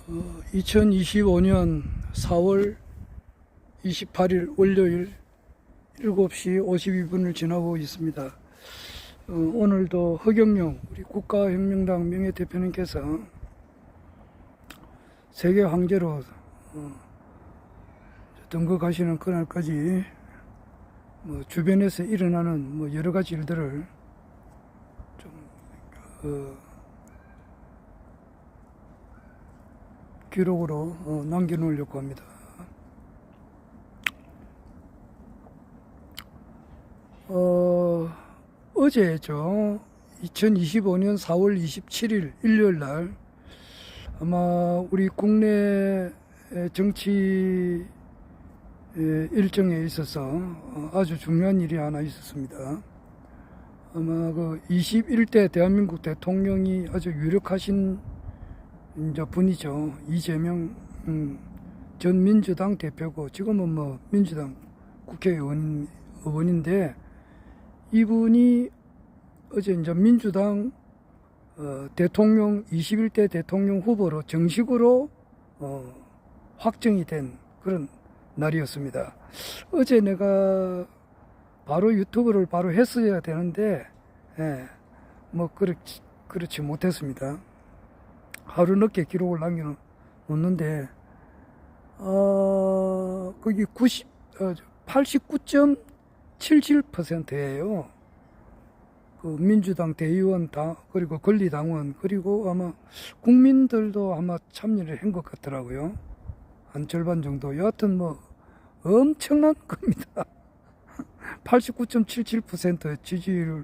2025년 4월 28일 월요일 7시 52분을 지나고 있습니다. 오늘도 허경영 우리 국가혁명당 명예대표님께서 세계 황제로 등극하시는 그날까지 주변에서 일어나는 여러 가지 일들을 좀 기록으로 남겨놓으려고 합니다. 어제죠. 2025년 4월 27일 일요일 날 아마 우리 국내 정치 일정에 있어서 아주 중요한 일이 하나 있었습니다. 아마 그 21대 대한민국 대통령이 아주 유력하신 분이죠. 이재명 전 민주당 대표고 지금은 민주당 국회의원인데 이분이 어제 민주당 대통령 21대 대통령 후보로 정식으로 확정이 된 그런 날이었습니다. 어제 내가 바로 유튜브를 바로 했어야 되는데 그렇지 못했습니다. 하루 늦게 기록을 남겨놓는데 거기 89.77%예요. 그 민주당 대의원 그리고 권리당원 그리고 아마 국민들도 아마 참여를 한 것 같더라고요. 한 절반 정도. 여하튼 엄청난 겁니다. 89.77% 지지율을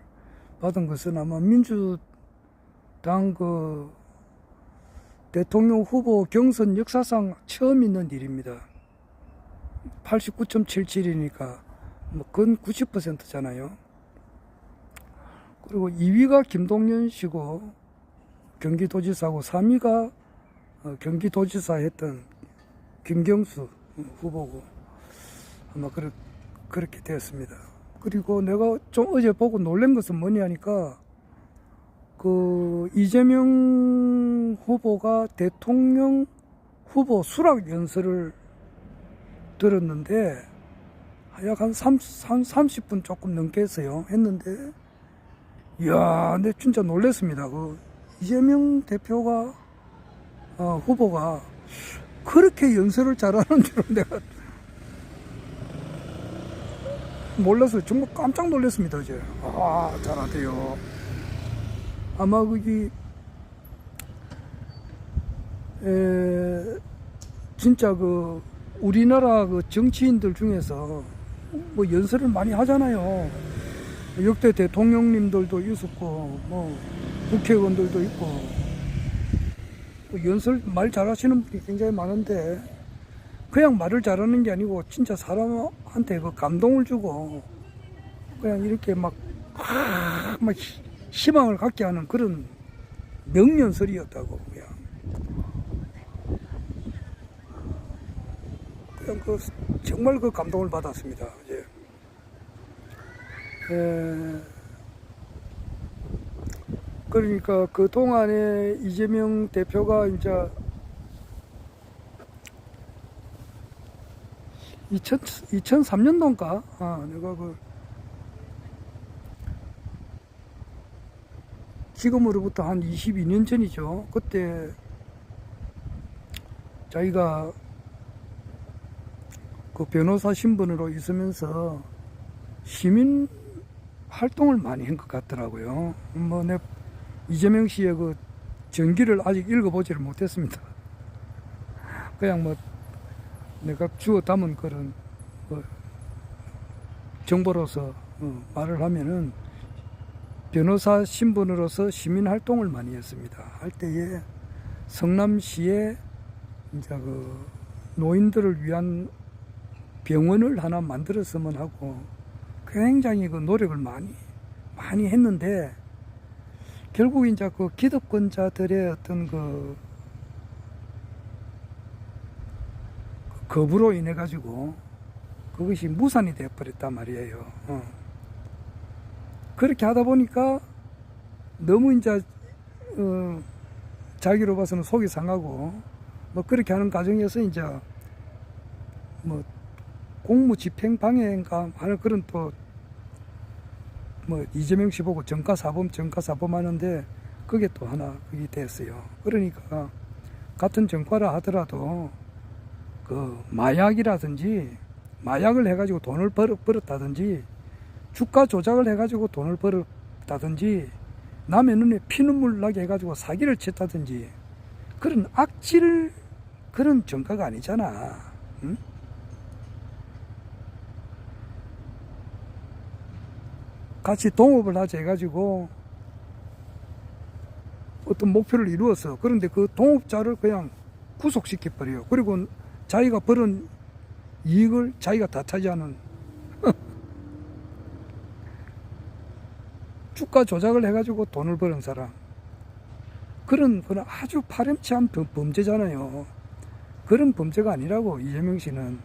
받은 것은 아마 민주당 대통령 후보 경선 역사상 처음 있는 일입니다. 89.77이니까 건 90%잖아요. 그리고 2위가 김동연 씨고 경기도지사고 3위가 경기도지사 했던 김경수 후보고 아마 그렇게 되었습니다. 그리고 내가 좀 어제 보고 놀란 것은 뭐냐 하니까 그 이재명 후보가 대통령 후보 수락 연설을 들었는데 약 한 30분 조금 넘게 했는데 이야, 근데 진짜 놀랐습니다. 그 이재명 대표가 후보가 그렇게 연설을 잘하는 줄은 내가 몰라서 정말 깜짝 놀랐습니다. 어제 잘하대요. 아마 거기 진짜 그 우리나라 그 정치인들 중에서 연설을 많이 하잖아요. 역대 대통령님들도 있었고 국회의원들도 있고 연설 말 잘하시는 분이 굉장히 많은데 그냥 말을 잘하는 게 아니고 진짜 사람한테 그 감동을 주고 그냥 이렇게 막 희망을 갖게 하는 그런 명연설이었다고. 그냥 정말 그 감동을 받았습니다. 이제. 그러니까 그 동안에 이재명 대표가 이제 2003년도인가 내가 지금으로부터 한 22년 전이죠. 그때 자기가 그 변호사 신분으로 있으면서 시민 활동을 많이 한 것 같더라고요. 내 이재명 씨의 그 전기를 아직 읽어보지를 못했습니다. 그냥 내가 주워 담은 그런 정보로서 말을 하면은 변호사 신분으로서 시민 활동을 많이 했습니다. 할 때에 성남시에 이제 그 노인들을 위한 병원을 하나 만들었으면 하고 굉장히 그 노력을 많이 했는데 결국 이제 그 기득권자들의 어떤 그 거부로 인해 가지고 그것이 무산이 되어 버렸단 말이에요. 그렇게 하다 보니까 너무 이제 자기로 봐서는 속이 상하고 뭐 그렇게 하는 과정에서 이제 뭐 공무집행방해인가 하는 그런 또 뭐 이재명 씨 보고 정가사범 하는데 그게 또 하나 그게 됐어요. 그러니까 같은 정과라 하더라도 그 마약이라든지 마약을 해가지고 돈을 벌었다든지 주가 조작을 해가지고 돈을 벌었다든지 남의 눈에 피눈물 나게 해가지고 사기를 쳤다든지 그런 악질 그런 정가가 아니잖아. 응? 같이 동업을 하자 해가지고 어떤 목표를 이루었어. 그런데 그 동업자를 그냥 구속시켜버려요. 그리고 자기가 벌은 이익을 자기가 다 차지하는 주가 조작을 해가지고 돈을 버는 사람. 그런 아주 파렴치한 범죄잖아요. 그런 범죄가 아니라고, 이재명 씨는.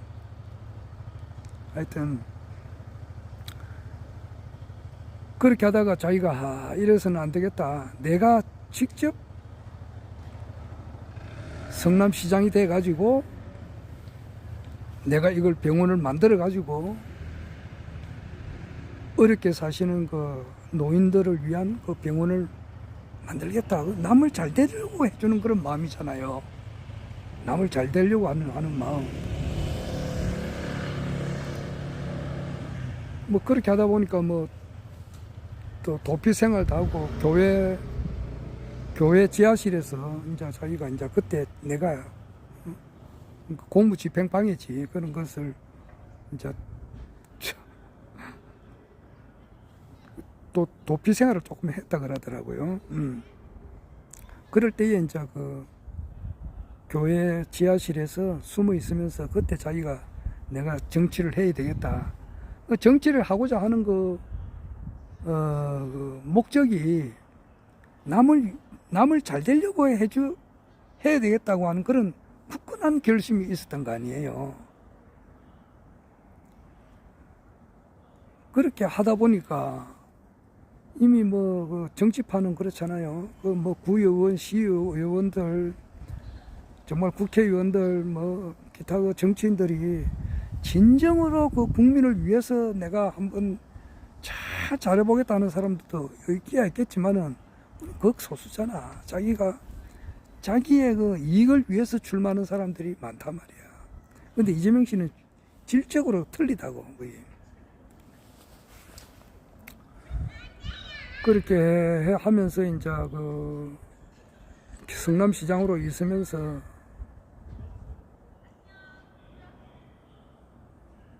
하여튼 그렇게 하다가 자기가 이래서는 안 되겠다. 내가 직접 성남시장이 돼가지고 내가 이걸 병원을 만들어가지고 어렵게 사시는 그 노인들을 위한 그 병원을 만들겠다. 남을 잘 되려고 해주는 그런 마음이잖아요. 남을 잘 되려고 하는 마음. 뭐 그렇게 하다 보니까 뭐 또 도피 생활도 하고 교회 지하실에서 이제 자기가 이제 그때 내가 공무집행방해지 그런 것을 이제 또 도피 생활을 조금 했다 그러더라고요. 그럴 때에 이제 그 교회 지하실에서 숨어 있으면서 그때 자기가 내가 정치를 해야 되겠다. 그 정치를 하고자 하는 그 목적이 남을 잘 되려고 해야 되겠다고 하는 그런 굳건한 결심이 있었던 거 아니에요. 그렇게 하다 보니까 이미 뭐 그 정치판은 그렇잖아요. 그 뭐 구의원, 시의원들, 정말 국회의원들, 뭐 기타 그 정치인들이 진정으로 그 국민을 위해서 내가 한번 잘 잘해보겠다는 사람들도 있기야 있겠지만은 극소수잖아. 자기의 그 이익을 위해서 출마하는 사람들이 많단 말이야. 근데 이재명 씨는 질적으로 틀리다고. 그렇게 하면서 이제 그 성남시장으로 있으면서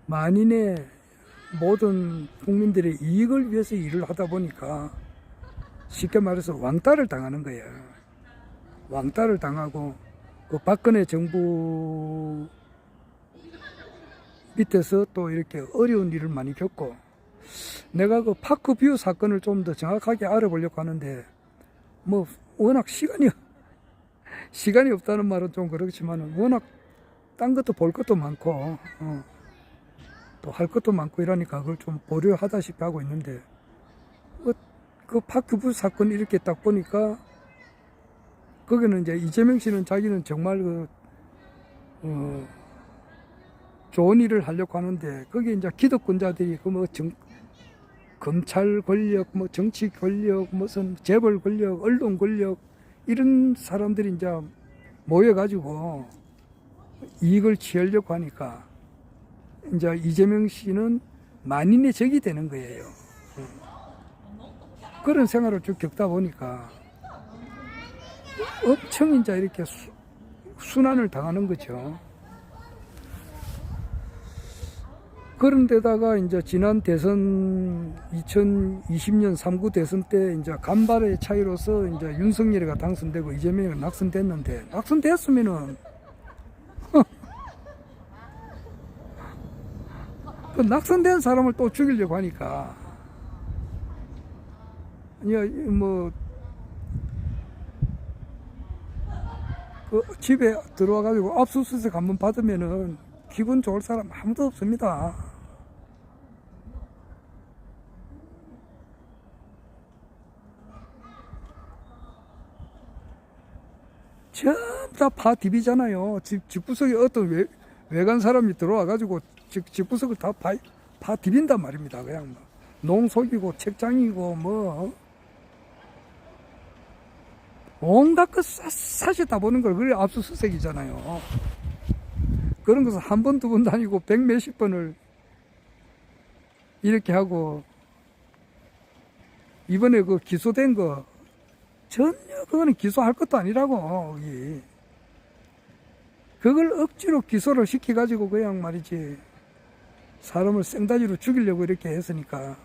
만인의 모든 국민들의 이익을 위해서 일을 하다 보니까 쉽게 말해서 왕따를 당하는 거야. 왕따를 당하고 그 박근혜 정부 밑에서 또 이렇게 어려운 일을 많이 겪고, 내가 그 파크뷰 사건을 좀 더 정확하게 알아보려고 하는데 뭐 워낙 시간이 없다는 말은 좀 그렇지만 워낙 딴 것도 볼 것도 많고 또 할 것도 많고 이러니까 그걸 좀 보류하다시피 하고 있는데, 그 파크뷰 사건 이렇게 딱 보니까 거기는 이제 이재명 씨는 자기는 정말 좋은 일을 하려고 하는데 거기 이제 기득권자들이 그 뭐 검찰 권력, 뭐 정치 권력, 무슨 재벌 권력, 언론 권력 이런 사람들이 이제 모여가지고 이익을 취하려고 하니까 이제 이재명 씨는 만인의 적이 되는 거예요. 그런 생활을 쭉 겪다 보니까 엄청 이제 이렇게 순환을 당하는 거죠. 그런데다가 이제 지난 대선 2020년 3구 대선 때 이제 간발의 차이로서 이제 윤석열이가 당선되고 이재명이 낙선됐는데, 낙선됐으면은 그 낙선된 사람을 또 죽이려고 하니까, 뭐 그 집에 들어와가지고 압수수색 한번 받으면은 기분 좋을 사람 아무도 없습니다. 전부 다 파 디비잖아요. 집구석에 어떤 외간 사람이 들어와가지고 집구석을 다 파 디빈단 말입니다. 그냥 뭐 농속이고 책장이고 뭐 온갖 것 사실 다 보는 걸 그래 압수수색이잖아요. 그런 것을 한 번, 두 번 다니고 백 몇십 번을 이렇게 하고 이번에 그 기소된 거 전혀 그거는 기소할 것도 아니라고. 그걸 억지로 기소를 시켜가지고 그냥 말이지 사람을 생다지로 죽이려고 이렇게 했으니까.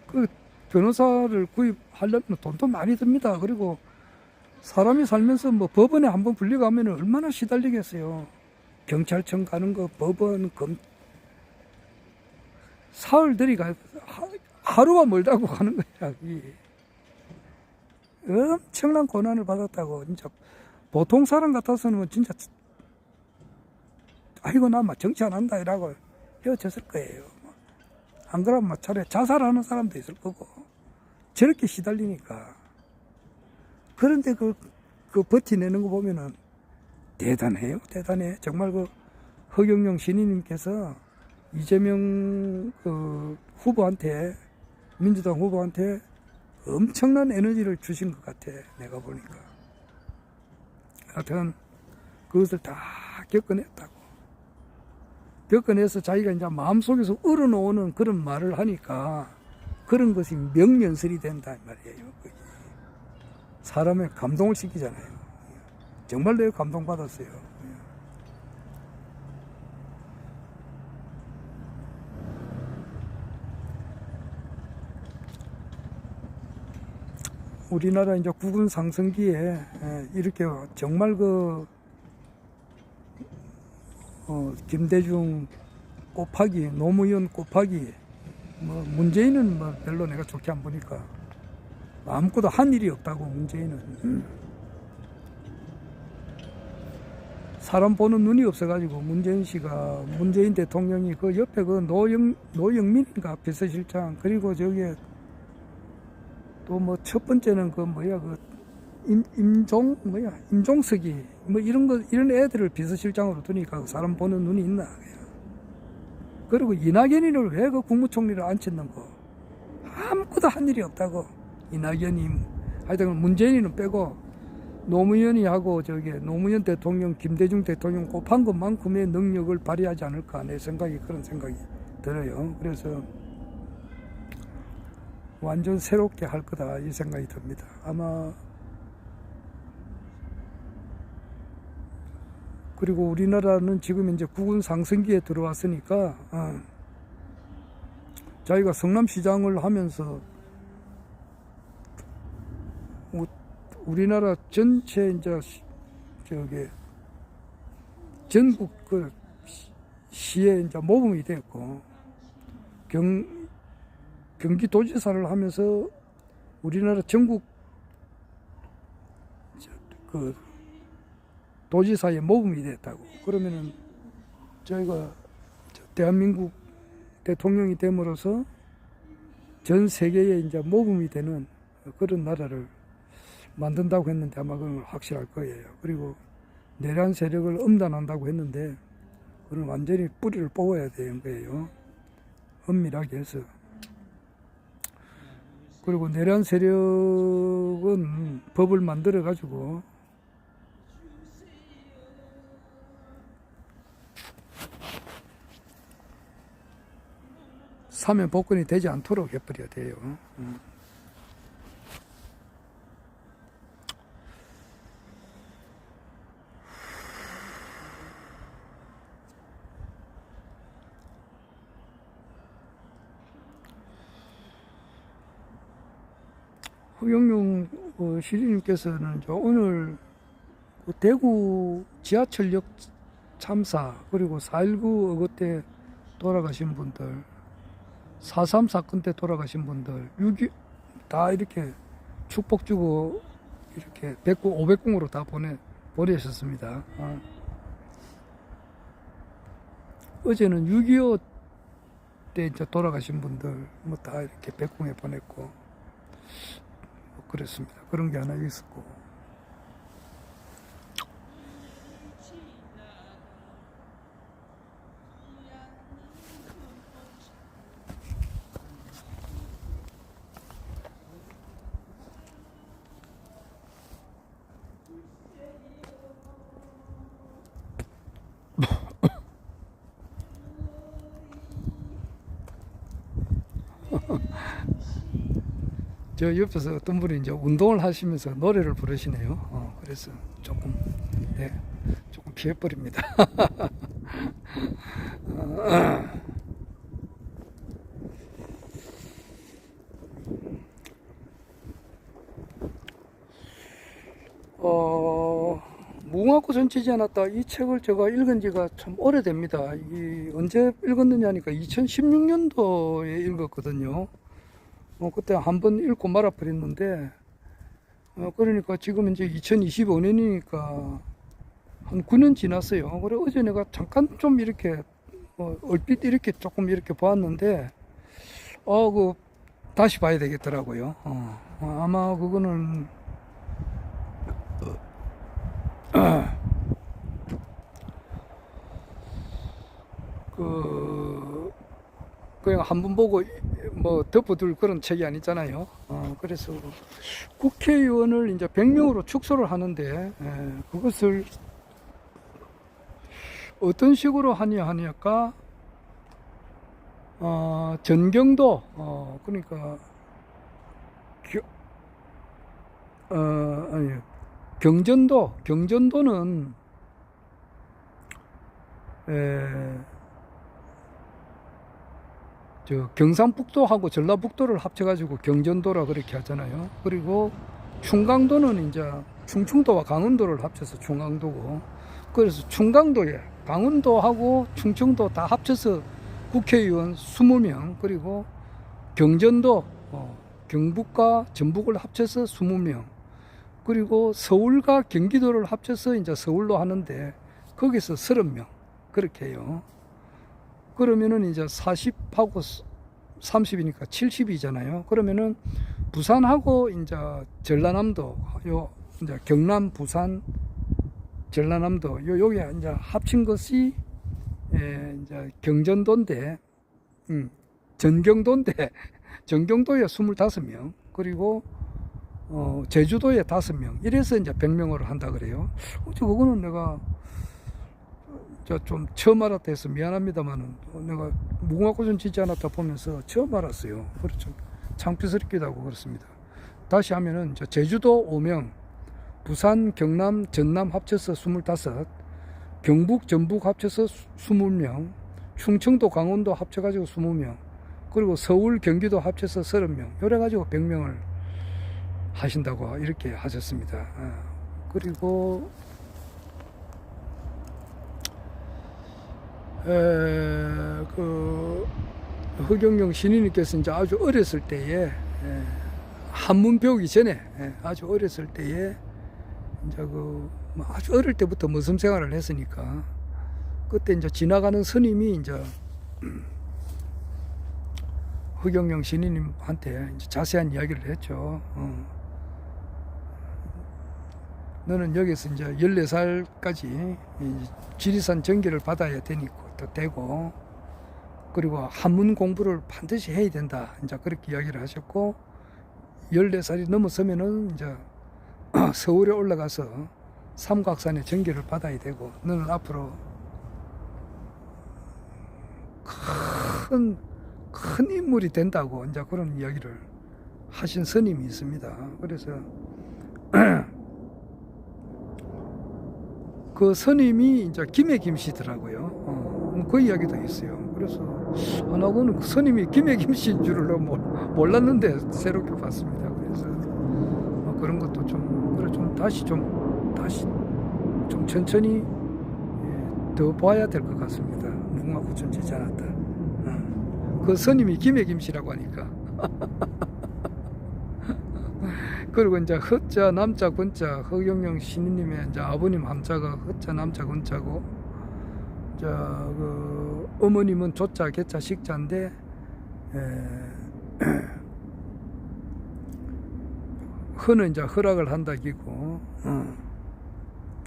그 변호사를 구입하려면 돈도 많이 듭니다. 그리고 사람이 살면서 뭐 법원에 한번 불려가면 얼마나 시달리겠어요. 경찰청 가는 거, 법원, 사흘들이 하루가 멀다고 가는 거야. 엄청난 고난을 받았다고. 진짜 보통 사람 같아서는 진짜 아이고 나 정치 안 한다 이라고 헤어졌을 거예요. 안 그러면 차라리 자살하는 사람도 있을 거고. 저렇게 시달리니까. 그런데 그 버티내는 거 보면은 대단해요. 대단해. 정말 그 허경영 신인님께서 이재명 후보한테, 민주당 후보한테 엄청난 에너지를 주신 것 같아. 내가 보니까. 하여튼 그것을 다 겪어냈다고. 겪어내서 자기가 이제 마음속에서 우러나오는 그런 말을 하니까 그런 것이 명연설이 된다 말이에요. 사람의 감동을 시키잖아요. 정말 내가 감동받았어요. 우리나라 이제 국군 상승기에 이렇게 정말 김대중 곱하기, 노무현 곱하기, 뭐 문재인은 뭐 별로 내가 좋게 안 보니까 아무것도 한 일이 없다고. 문재인은 사람 보는 눈이 없어가지고 문재인 대통령이 그 옆에 그 노영민인가 비서실장, 그리고 저기에 또 뭐 첫 번째는 임종석이 뭐 이런 애들을 비서실장으로 두니까 사람 보는 눈이 있나. 그리고 이낙연이를 왜 그 국무총리를 앉혔는 거. 아무것도 한 일이 없다고. 이낙연이 하여튼 문재인이는 빼고 노무현이 하고 노무현 대통령, 김대중 대통령 곱한 것만큼의 능력을 발휘하지 않을까. 내 생각이 그런 생각이 들어요. 그래서 완전 새롭게 할 거다 이 생각이 듭니다. 아마 그리고 우리나라는 지금 이제 국군 상승기에 들어왔으니까 자기가 성남시장을 하면서 우리나라 전체 이제 전국 시에 이제 모범이 됐고 경기도지사를 하면서 우리나라 전국 도지사의 모범이 됐다고. 그러면은 저희가 대한민국 대통령이 됨으로써 전 세계에 이제 모범이 되는 그런 나라를 만든다고 했는데 아마 그건 확실할 거예요. 그리고 내란 세력을 엄단한다고 했는데 그건 완전히 뿌리를 뽑아야 되는 거예요. 엄밀하게 해서. 그리고 내란 세력은 법을 만들어 가지고 사면 복권이 되지 않도록 해버려야 돼요. 허경영 시장님께서는 오늘 대구 지하철역 참사, 그리고 4.19 어거 때 돌아가신 분들, 4.3 사건 때 돌아가신 분들, 6.25 다 이렇게 축복 주고 이렇게 500공으로 다 보내셨습니다. 어제는 6.25 그때 이제 돌아가신 분들 뭐 다 이렇게 백궁에 보냈고 뭐 그랬습니다. 그런 게 하나 있었고. 저 옆에서 어떤 분이 이제 운동을 하시면서 노래를 부르시네요. 그래서 조금, 네, 조금 피해버립니다. 무궁화꽃 전치지 않았다. 이 책을 제가 읽은 지가 참 오래됩니다. 언제 읽었느냐 하니까 2016년도에 읽었거든요. 그때 한번 읽고 말아버렸는데, 그러니까 지금 이제 2025년이니까 한 9년 지났어요. 그래, 어제 내가 잠깐 좀 이렇게, 얼핏 이렇게 조금 이렇게 보았는데, 다시 봐야 되겠더라고요. 아마 그거는, 그냥 한번 보고 뭐 덮어둘 그런 책이 아니잖아요. 그래서 국회의원을 이제 100명으로 축소를 하는데, 그것을 어떤 식으로 하냐가, 전경도, 그러니까, 아니, 경전도는, 경상북도하고 전라북도를 합쳐가지고 경전도라 그렇게 하잖아요. 그리고 충강도는 이제 충청도와 강원도를 합쳐서 충강도고, 그래서 충강도에 강원도하고 충청도 다 합쳐서 국회의원 20명, 그리고 경전도, 경북과 전북을 합쳐서 20명, 그리고 서울과 경기도를 합쳐서 이제 서울로 하는데 거기서 30명 그렇게 해요. 그러면은 이제 40하고 30이니까 70이잖아요. 그러면은 부산하고 이제 전라남도, 이제 경남, 부산, 전라남도, 여기 이제 합친 것이, 이제 경전도인데, 전경도인데, 전경도에 25명, 그리고, 제주도에 5명, 이래서 이제 100명으로 한다 그래요. 그거는 내가, 좀 처음 알았다 해서 미안합니다만은, 내가 무궁화꽃 전치지 않았다 보면서 처음 알았어요. 그렇죠. 창피스럽기도 하고 그렇습니다. 다시 하면은, 제주도 5명, 부산, 경남, 전남 합쳐서 25, 경북, 전북 합쳐서 20명, 충청도, 강원도 합쳐가지고 20명, 그리고 서울, 경기도 합쳐서 30명, 이래가지고 100명을 하신다고 이렇게 하셨습니다. 그리고, 허경영 신인님께서 이제 아주 어렸을 때에, 한문 배우기 전에, 아주 어렸을 때에, 이제 아주 어릴 때부터 머슴 생활을 했으니까, 그때 이제 지나가는 스님이 이제, 허경영 신인님한테 이제 자세한 이야기를 했죠. 너는 여기서 이제 14살까지 지리산 정기를 받아야 되고, 그리고 한문 공부를 반드시 해야 된다. 이제 그렇게 이야기를 하셨고, 14살이 넘어서면은 이제 서울에 올라가서 삼각산의 정기를 받아야 되고, 너는 앞으로 큰 인물이 된다고 이제 그런 이야기를 하신 스님이 있습니다. 그래서 그 스님이 이제 김해김 씨더라고요. 그 이야기도 있어요. 그래서 나는 그 스님이 김해김 씨인 줄을 몰랐는데 새롭게 봤습니다. 그래서 그런 것도 다시 천천히 더 봐야 될 것 같습니다. 무궁화꽃 전치지 않았다. 그 스님이 김해김 씨라고 하니까. 그리고 이제 허자, 남자, 군자, 허경영 신인님의 이제 아버님 함자가 허자, 남자, 군자고, 어머님은 조자, 개자, 식자인데, 허는 이제 허락을 한다기고,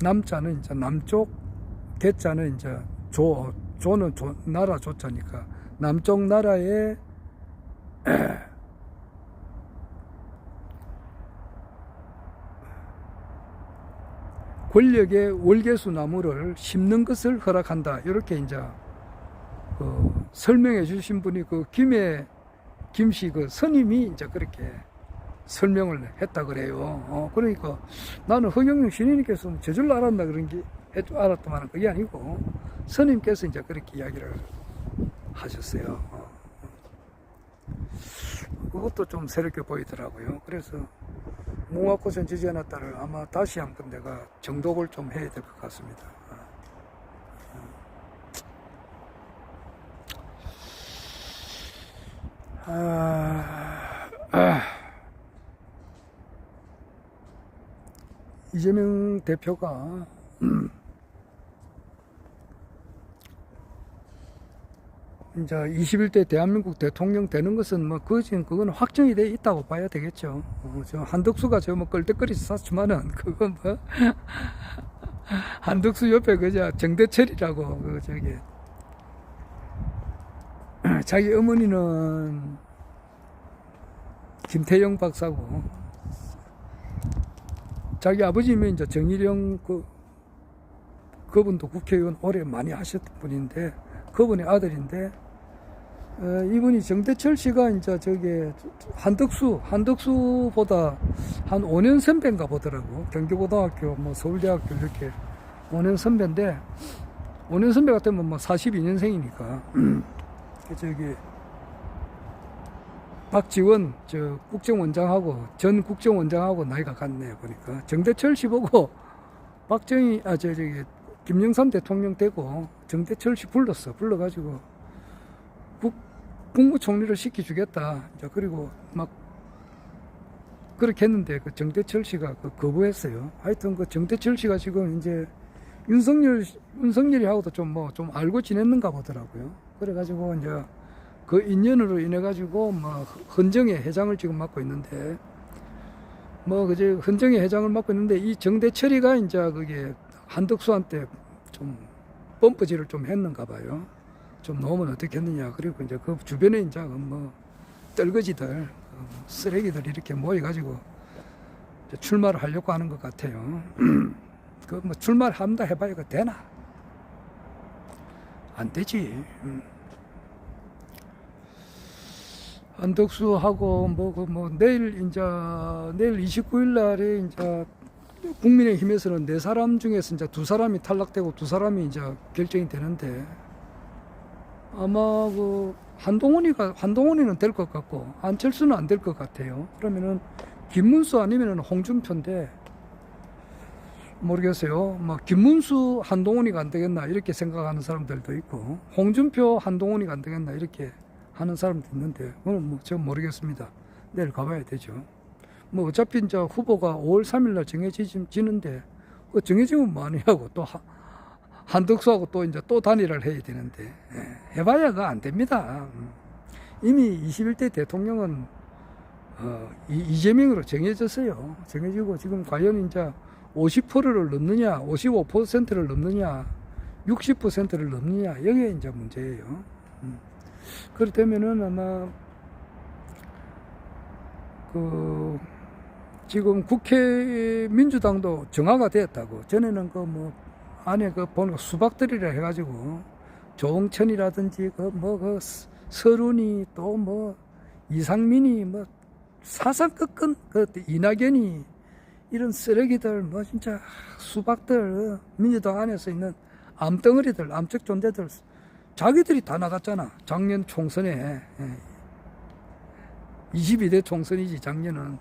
남자는 이제 남쪽, 개자는 이제 조는 나라 조자니까 남쪽 나라의 권력의 월계수 나무를 심는 것을 허락한다. 이렇게 이제 설명해 주신 분이 김씨 스님이 이제 그렇게 설명을 했다 그래요. 그러니까 나는 허경영 신인님께서 제줄 알았나 그런 게 알았더만 그게 아니고 스님께서 이제 그렇게 이야기를 하셨어요. 그것도 좀 새롭게 보이더라고요. 그래서 무궁화꽃은 지지 않았다를 아마 다시 한번 내가 정독을 좀 해야 될 것 같습니다. 이재명 대표가 이제 21대 대한민국 대통령 되는 것은 그건 확정이 돼 있다고 봐야 되겠죠. 저 한덕수가 끌떡거리서 쐈지만은 그건 한덕수 옆에 정대철이라고 자기 어머니는 김태영 박사고 자기 아버지면 이제 정일영 그분도 국회의원 오래 많이 하셨던 분인데 그분의 아들인데 이분이 정대철 씨가 이제 한덕수보다 한 5년 선배인가 보더라고. 경기고등학교 서울대학교 이렇게 5년 선배인데 5년 선배 같으면 42년생이니까 박지원 국정원장하고 전 국정원장하고 나이가 같네요. 보니까 정대철 씨 보고 김영삼 대통령 되고 정대철 씨 불러가지고 국무총리를 시켜주겠다. 그리고 그렇게 했는데 정대철 씨가 거부했어요. 하여튼 정대철 씨가 지금 이제 윤석열이하고도 좀 알고 지냈는가 보더라고요. 그래가지고 이제 그 인연으로 인해가지고 헌정회 회장을 지금 맡고 있는데 헌정회 회장을 맡고 있는데 이 정대철이가 이제 한덕수한테 좀 펌프질을 좀 했는가 봐요. 좀 놓으면 어떻겠느냐. 그리고 이제 그 주변에 이제 떨거지들, 쓰레기들 이렇게 모여가지고 출마를 하려고 하는 것 같아요. 출마를 한다 해봐야 되나? 안 되지. 한덕수하고 내일 29일 날에 이제 국민의힘에서는 4사람 중에서 이제 2사람이 탈락되고 2사람이 이제 결정이 되는데 아마 한동훈이는 될 것 같고 안철수는 안 될 것 같아요. 그러면은 김문수 아니면은 홍준표인데 모르겠어요. 김문수 한동훈이가 안 되겠나 이렇게 생각하는 사람들도 있고 홍준표 한동훈이가 안 되겠나 이렇게 하는 사람도 있는데 그건 제가 모르겠습니다. 내일 가봐야 되죠. 어차피 이제 후보가 5월 3일 날 정해지는데 정해지면 많이 하고 또 한덕수하고 또 단일화를 해야 되는데 해봐야 그거 안 됩니다. 이미 21대 대통령은 이재명으로 정해졌어요. 정해지고 지금 과연 이제 50%를 넘느냐, 55%를 넘느냐, 60%를 넘느냐 여기에 이제 문제예요. 그렇다면은 아마 지금 국회 민주당도 정화가 되었다고. 전에는 안에 보니까 수박들이라 해가지고 조홍천이라든지 서른이 또 이상민이 사상 꺾은 이낙연이 이런 쓰레기들 진짜 수박들 민주당 안에서 있는 암덩어리들 암적 존재들 자기들이 다 나갔잖아. 작년 총선에 22대 총선이지. 작년은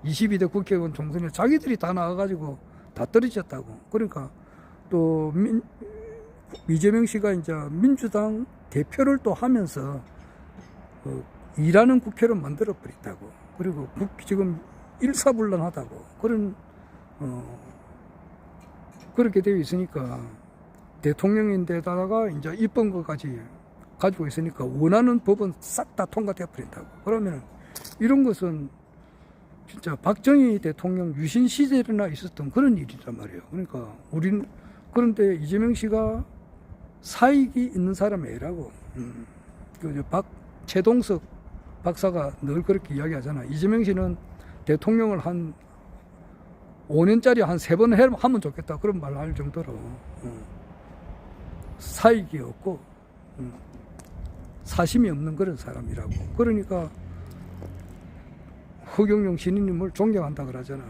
22대 국회의원 총선에 자기들이 다 나가가지고 다 떨어졌다고. 그러니까 또 이재명 씨가 이제 민주당 대표를 또 하면서 일하는 국회를 만들어 버렸다고. 그리고 지금 일사불란하다고 그렇게 되어 있으니까 대통령인데다가 이제 이쁜 것까지 가지고 있으니까 원하는 법은 싹 다 통과돼 버린다고. 그러면 이런 것은 진짜 박정희 대통령 유신 시절이나 있었던 그런 일이란 말이에요. 그러니까 우린 그런데 이재명 씨가 사익이 있는 사람이라고. 최동석 박사가 늘 그렇게 이야기하잖아. 이재명 씨는 대통령을 한 5년짜리 한 3번 하면 좋겠다. 그런 말을 할 정도로 사익이 없고 사심이 없는 그런 사람이라고. 그러니까 허경영 신인님을 존경한다 그러잖아.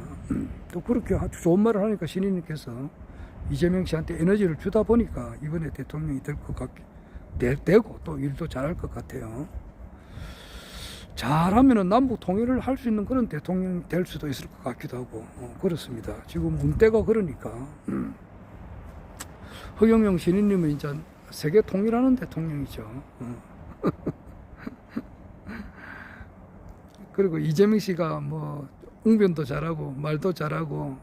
또 그렇게 좋은 말을 하니까 신인님께서 이재명 씨한테 에너지를 주다 보니까 이번에 대통령이 될 것 같게 되고 또 일도 잘할 것 같아요. 잘하면은 남북 통일을 할 수 있는 그런 대통령이 될 수도 있을 것 같기도 하고 그렇습니다. 지금 문대가 그러니까 허경영 신인님은 이제 세계 통일하는 대통령이죠. 그리고 이재명 씨가 뭐 웅변도 잘하고 말도 잘하고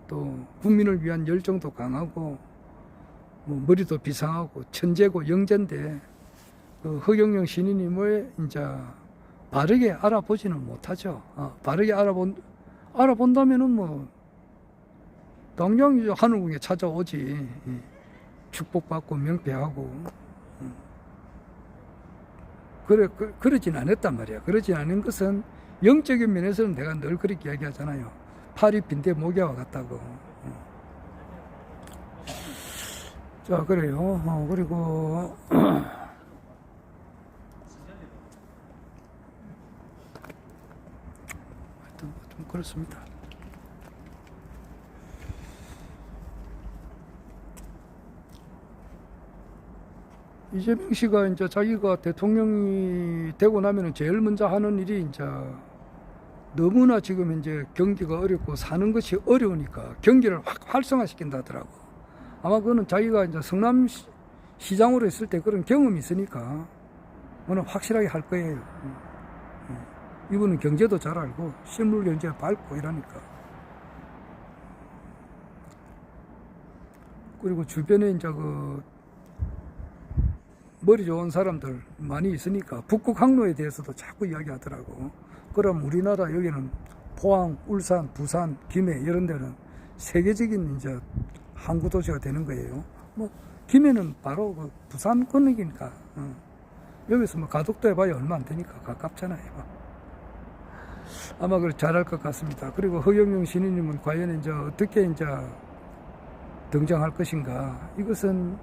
또 국민을 위한 열정도 강하고 뭐 머리도 비상하고 천재고 영재인데 그 허경영 신인님을 이제 바르게 알아보지는 못하죠. 바르게 알아본다면은 뭐 당장 이제 하늘궁에 찾아오지. 축복받고 명패하고 그러진 않았단 말이야. 그러진 않은 것은 영적인 면에서는 내가 늘 그렇게 이야기하잖아요. 팔이 빈대 모기와 같다고. 자, 그래요. 그리고 하여튼 좀 그렇습니다. 이재명 씨가 이제 자기가 대통령이 되고 나면은 제일 먼저 하는 일이 이제 너무나 지금 이제 경기가 어렵고 사는 것이 어려우니까 경기를 확 활성화시킨다 하더라고. 아마 그거는 자기가 이제 성남시장으로 있을 때 그런 경험이 있으니까 오늘 확실하게 할 거예요. 이분은 경제도 잘 알고 실물 경제 밟고 이러니까. 그리고 주변에 이제 그 머리 좋은 사람들 많이 있으니까 북극 항로에 대해서도 자꾸 이야기하더라고. 그럼 우리나라 여기는 포항, 울산, 부산, 김해 이런 데는 세계적인 이제 항구 도시가 되는 거예요. 뭐 김해는 바로 그 부산 건너기니까 여기서 뭐 가덕도 해봐야 얼마 안 되니까 가깝잖아요. 아마 그걸 잘할 것 같습니다. 그리고 허경영 신인님은 과연 이제 어떻게 이제 등장할 것인가? 이것은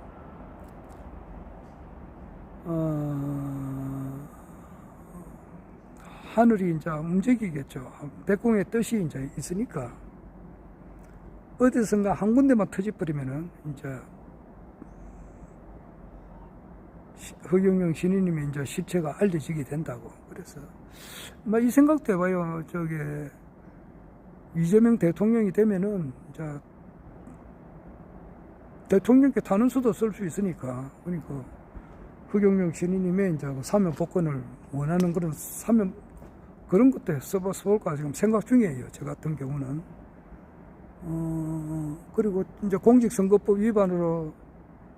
하늘이 이제 움직이겠죠. 백공의 뜻이 이제 있으니까 어디선가 한 군데만 터져버리면은 이제 허경영 신인님의 이제 실체가 알려지게 된다고. 그래서 막 이 생각도 해봐요. 저게 이재명 대통령이 되면은 이제 대통령께 탄원서도 쓸 수 있으니까. 그러니까 허경영 신인님의 이제 사면 복권을 원하는 그런 사면 그런 것도 써볼까 지금 생각 중이에요. 저 같은 경우는. 그리고 이제 공직선거법 위반으로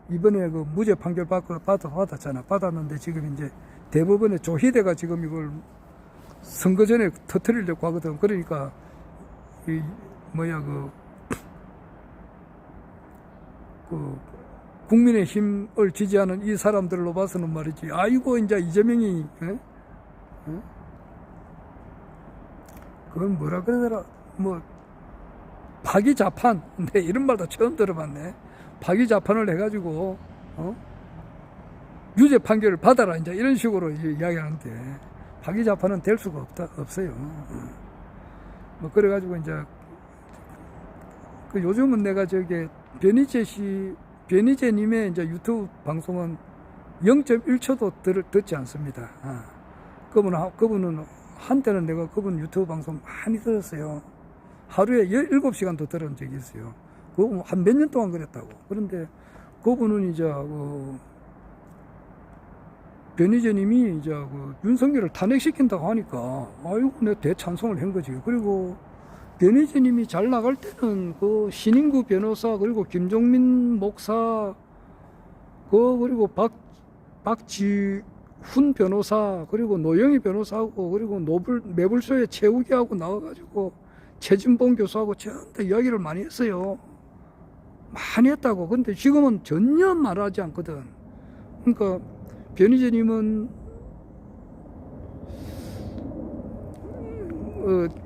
이번에 그 무죄 판결 받았잖아. 받았는데 지금 이제 대법원에 조희대가 지금 이걸 선거 전에 터뜨리려고 하거든. 그러니까 국민의힘을 지지하는 이 사람들로 봐서는 말이지. 아이고 이제 이재명이 그건 뭐라 그러더라. 뭐 파기자판. 네, 이런 말도 처음 들어봤네. 파기자판을 해가지고 유죄 판결을 받아라 이제 이런 식으로 이야기하는데 파기자판은 될 수가 없어요. 뭐 그래가지고 이제 그 요즘은 내가 저게 변희재님의 이제 유튜브 방송은 0.1초도 듣지 않습니다. 그분은 한때는 내가 그분 유튜브 방송 많이 들었어요. 하루에 17시간도 들은 적이 있어요. 그거 한 몇 년 동안 그랬다고. 그런데 그분은 이제 변희재님이 이제 윤석열을 탄핵시킨다고 하니까 아이고 내가 대찬송을 한 거지. 그리고 변희재님이 잘 나갈 때는 그 신인구 변호사 그리고 김종민 목사 그리고 박지훈 변호사 그리고 노영희 변호사하고 그리고 매불쇼에 최우기하고 나와가지고 최진봉 교수하고 저한테 이야기를 많이 했어요. 많이 했다고. 근데 지금은 전혀 말하지 않거든. 그러니까 변희재님은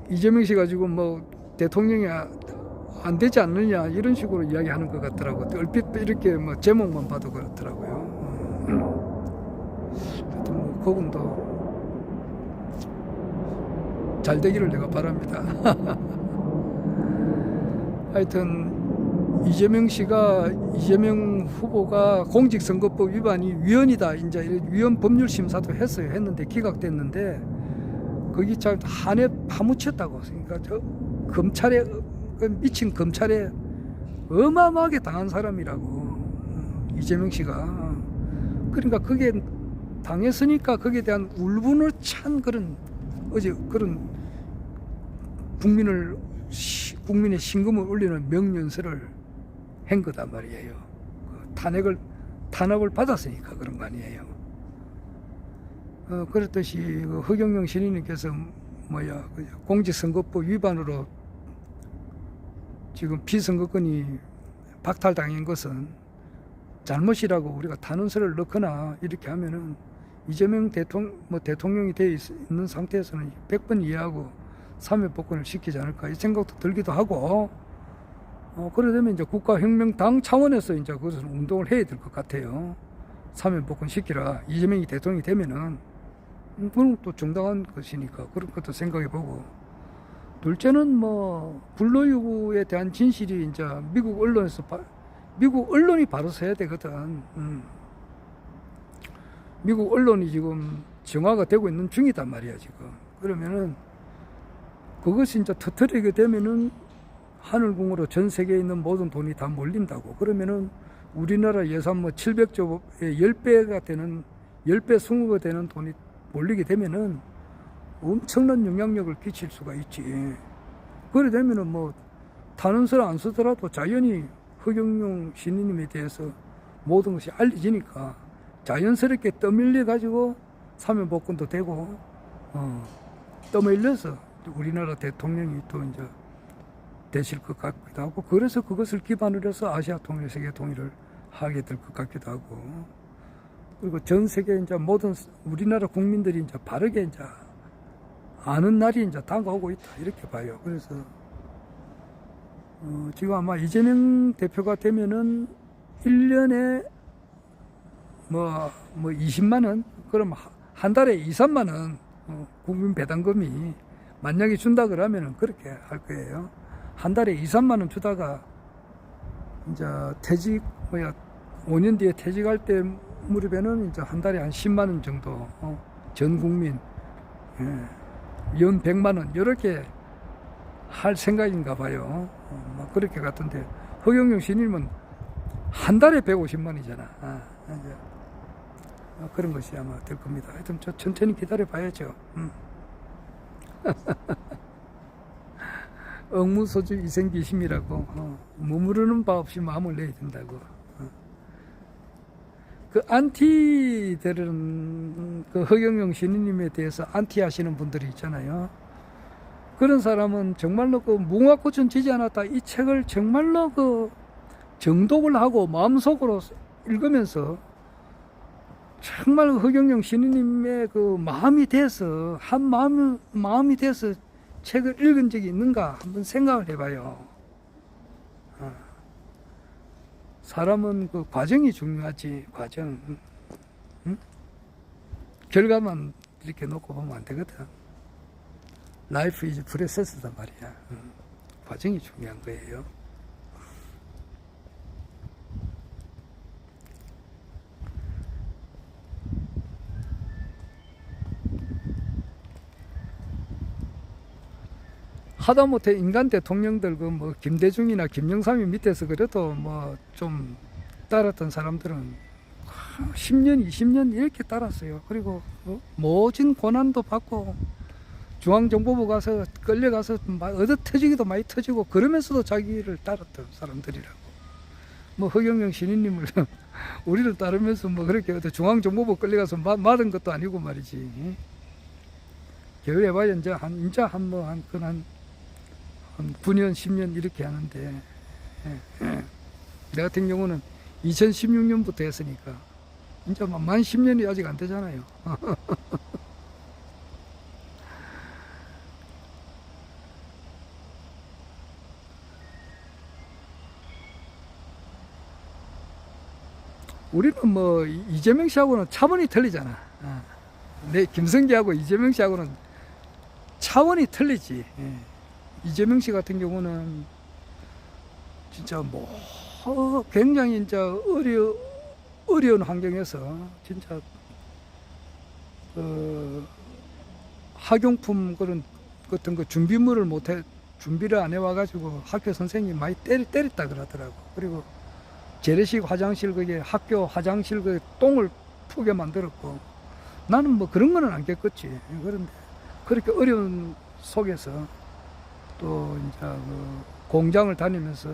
이재명 씨가 지금 뭐 대통령이 안 되지 않느냐 이런 식으로 이야기하는 것 같더라고. 얼핏 이렇게 뭐 제목만 봐도 그렇더라고요. 하여튼 뭐 그분도 잘 되기를 내가 바랍니다. 하여튼 이재명 후보가 공직선거법 위반이 위헌이다. 이제 위헌 법률 심사도 했어요. 했는데 기각됐는데 거기 잘 한해 파묻혔다고. 그러니까 저 검찰에 미친 검찰에 어마어마하게 당한 사람이라고 이재명 씨가. 그러니까 그게 당했으니까 거기에 대한 울분을 찬 그런 국민의 신금을 울리는 명령서를 한 거단 말이에요. 탄압을 받았으니까 그런 거 아니에요. 그렇듯이 허경영 신인님께서 공직선거법 위반으로 지금 피선거권이 박탈당한 것은 잘못이라고 우리가 단언서를 넣거나 이렇게 하면은 이재명 대통령이 되어 있는 상태에서는 100번 이해하고 사면복권을 시키지 않을까 이 생각도 들기도 하고, 그러려면 이제 국가혁명당 차원에서 이제 그것을 운동을 해야 될 것 같아요. 사면복권 시키라. 이재명이 대통령이 되면은 그건 또 정당한 것이니까 그런 것도 생각해보고. 둘째는 뭐 불로유구에 대한 진실이 이제 미국 언론이 바로 서야 되거든. 미국 언론이 지금 정화가 되고 있는 중이단 말이야 지금. 그러면은 그것이 이제 터뜨리게 되면은 하늘궁으로 전 세계에 있는 모든 돈이 다 몰린다고. 그러면은 우리나라 예산 뭐 700조의 10배가 되는 10배 20배 되는 돈이 몰리게 되면은 엄청난 영향력을 끼칠 수가 있지. 그래 되면은 뭐 탄원서를 안 쓰더라도 자연히 허경영 신인님에 대해서 모든 것이 알려지니까 자연스럽게 떠밀려 가지고 사면복권도 되고, 떠밀려서 우리나라 대통령이 또 이제 되실 것 같기도 하고, 그래서 그것을 기반으로 해서 아시아 통일, 세계 통일을 하게 될 것 같기도 하고, 그리고 전 세계 이제 모든 우리나라 국민들이 이제 바르게 이제 아는 날이 이제 다가오고 있다 이렇게 봐요. 그래서 지금 아마 이재명 대표가 되면은 1년에 뭐 20만 원, 그럼 한 달에 2, 3만 원 국민 배당금이 만약에 준다 그러면은 그렇게 할 거예요. 한 달에 2, 3만 원 주다가 이제 5년 뒤에 퇴직할 때 무렵에는 이제 한 달에 한 10만 원 정도 전 국민 연 100만 원 이렇게 할 생각인가 봐요. 그렇게 같은데 허경영 신임은 한 달에 150만이잖아. 그런 것이 아마 될 겁니다. 하여튼 천천히 기다려 봐야죠. 억무소주 이생기심이라고 머무르는 바 없이 마음을 내야 된다고. 그 안티들은 그 허경영 신임에 대해서 안티 하시는 분들이 있잖아요. 그런 사람은 정말로 그 무궁화꽃은 지지 않았다 이 책을 정말로 그 정독을 하고 마음속으로 읽으면서 정말 허경영 신임의 그 마음이 돼서 마음이 돼서 책을 읽은 적이 있는가 한번 생각을 해봐요. 사람은 그 과정이 중요하지. 과정. 응? 결과만 이렇게 놓고 보면 안 되거든. Life is process다 말이야. 과정이 중요한 거예요. 하다못해 인간 대통령들 그 뭐 김대중이나 김영삼이 밑에서 그래도 뭐 좀 따랐던 사람들은 10년, 20년 이렇게 따랐어요. 그리고 모진 고난도 받고 중앙정보부 가서 끌려가서 얻어 터지기도 많이 터지고 그러면서도 자기를 따랐던 사람들이라고. 뭐 허경영 신인님을 우리를 따르면서 뭐 그렇게 어떤 중앙정보부 끌려가서 맞은 것도 아니고 말이지. 겨울해봐야 이제 한 9년, 10년 이렇게 하는데, 내 같은 경우는 2016년부터 했으니까, 이제 만 10년이 아직 안 되잖아요. 우리는 뭐 이재명 씨하고는 차원이 틀리잖아. 내 김성기하고 이재명 씨하고는 차원이 틀리지. 이재명 씨 같은 경우는 진짜 뭐 굉장히 이제 어려운 환경에서 진짜 학용품 그런 같은 거 준비를 안 해와가지고 학교 선생님이 많이 때렸다 그러더라고. 그리고 재래식 화장실 그게 학교 화장실 그 똥을 푸게 만들었고, 나는 뭐 그런 거는 안 겪었지. 그런데 그렇게 어려운 속에서 또 이제 그 공장을 다니면서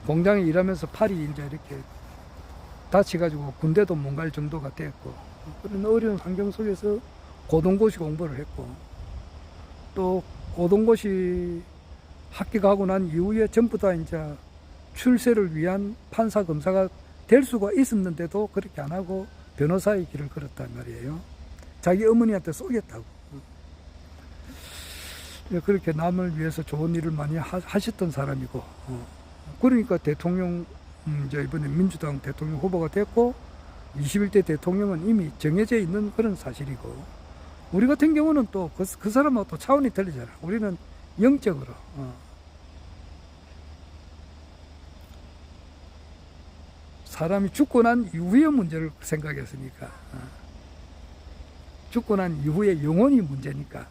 공장에 일하면서 팔이 이제 이렇게 다쳐가지고 군대도 못 갈 정도가 됐고, 그런 어려운 환경 속에서 고등고시 공부를 했고, 또 고등고시 합격하고 난 이후에 전부 다 이제 출세를 위한 판사 검사가 될 수가 있었는데도 그렇게 안 하고 변호사의 길을 걸었단 말이에요. 자기 어머니한테 쏘겠다고. 그렇게 남을 위해서 좋은 일을 많이 하셨던 사람이고, 그러니까 대통령, 이제 이번에 민주당 대통령 후보가 됐고, 21대 대통령은 이미 정해져 있는 그런 사실이고, 우리 같은 경우는 또 그 사람하고 또 차원이 틀리잖아. 우리는 영적으로. 사람이 죽고 난 이후의 문제를 생각했으니까. 죽고 난 이후에 영혼이 문제니까.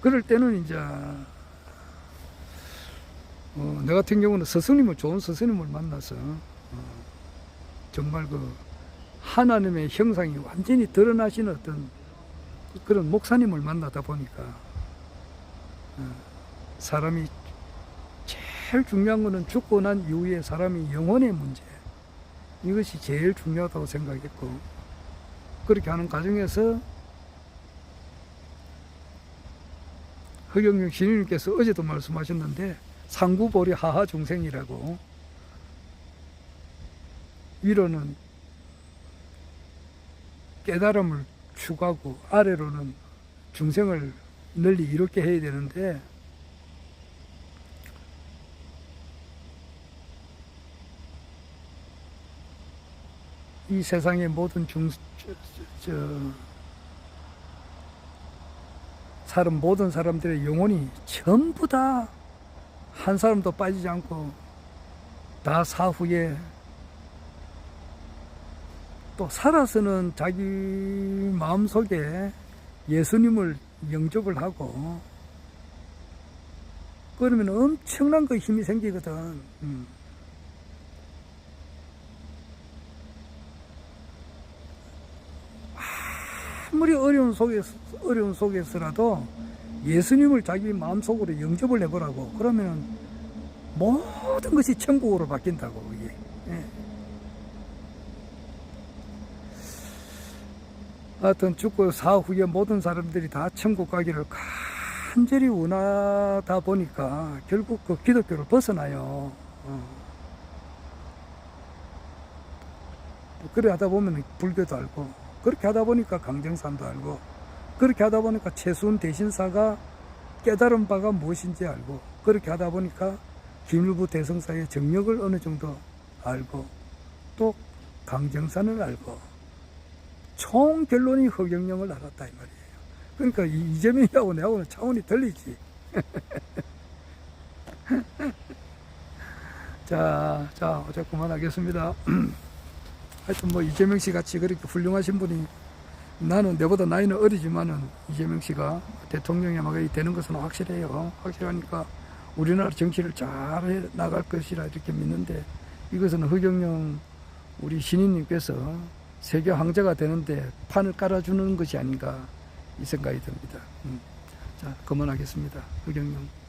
그럴 때는 이제 내 같은 경우는 좋은 스승님을 만나서 정말 그 하나님의 형상이 완전히 드러나시는 어떤 그런 목사님을 만나다 보니까 사람이 제일 중요한 거는 죽고 난 이후에 사람이 영혼의 문제, 이것이 제일 중요하다고 생각했고, 그렇게 하는 과정에서 허경영 신인님께서 어제도 말씀하셨는데 상구보리 하하 중생이라고, 위로는 깨달음을 추구하고 아래로는 중생을 널리 이롭게 해야 되는데, 이 세상의 모든 모든 사람들의 영혼이 전부 다 한 사람도 빠지지 않고 다 사후에 또 살아서는 자기 마음속에 예수님을 영접을 하고, 그러면 엄청난 그 힘이 생기거든. 아무리 어려운 속에서라도 예수님을 자기 마음속으로 영접을 해보라고. 그러면 모든 것이 천국으로 바뀐다고. 그게. 하여튼 죽고 사후에 모든 사람들이 다 천국 가기를 간절히 원하다 보니까 결국 그 기독교를 벗어나요. 그래 하다 보면 불교도 알고, 그렇게 하다 보니까 강정산도 알고, 그렇게 하다 보니까 최순 대신사가 깨달은 바가 무엇인지 알고, 그렇게 하다 보니까 김일부 대성사의 정력을 어느 정도 알고, 또 강정산을 알고, 총 결론이 허경영을 알았다 이 말이에요. 그러니까 이재명이하고 내하고는 차원이 틀리지. 자, 어제 그만하겠습니다. 하여튼 뭐 이재명 씨 같이 그렇게 훌륭하신 분이, 나는 내보다 나이는 어리지만은 이재명 씨가 대통령이 아마 되는 것은 확실해요. 확실하니까 우리나라 정치를 잘 해 나갈 것이라 이렇게 믿는데, 이것은 허경영 우리 신인님께서 세계 황제가 되는데 판을 깔아주는 것이 아닌가 이 생각이 듭니다. 자, 그만하겠습니다. 허경영.